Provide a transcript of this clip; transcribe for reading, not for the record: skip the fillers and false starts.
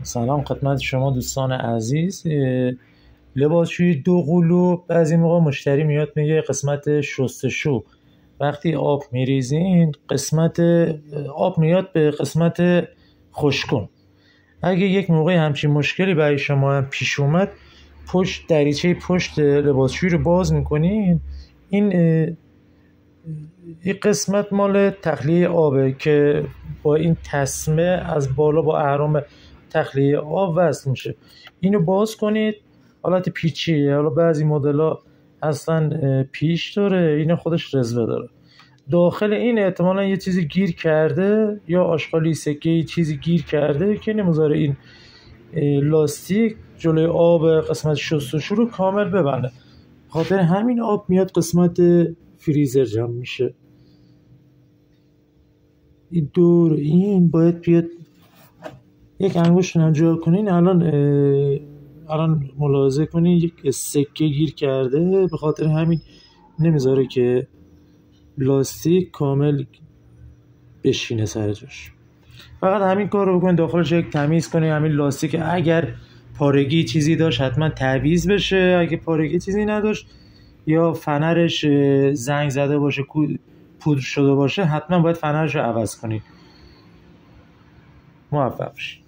سلام خدمت شما دوستان عزیز. لباسشویی دو قلو بعضی موقع مشتری میاد میگه قسمت شستشو وقتی آب میریزین قسمت آب میاد به قسمت خشکون. اگه یک موقع همچین مشکلی برای شما هم پیش اومد، دریچه پشت لباسشویی رو باز میکنین. این قسمت مال تخلیه آبه که با این تسمه از بالا با اهرام تخلیه آب وصل میشه. اینو باز کنید. حالت پیچیه، حالا بعضی مدل‌ها اصلا پیش داره، این خودش رزوه داره. داخل این احتمالا یه چیزی گیر کرده، یا آشغالی سکه‌ای چیزی گیر کرده که نمیذاره این لاستیک جلوی آب قسمت شستشو رو کامل ببنده. خاطر همین آب میاد قسمت فریزر جمع میشه. این دور این باید بیاد یک انگشت جا کنین. الان ملاحظه کنین یک سکه گیر کرده، به خاطر همین نمیذاره که لاستیک کامل بشینه سر جاش. فقط همین کار رو بکنین، داخلش یک تمیز کنین. همین لاستیک اگر پارگی چیزی داشت حتما تعویض بشه، اگه پارگی چیزی نداشت یا فنرش زنگ زده باشه، پودر شده باشه، حتما باید فنرش رو عوض کنین. موفق باشید.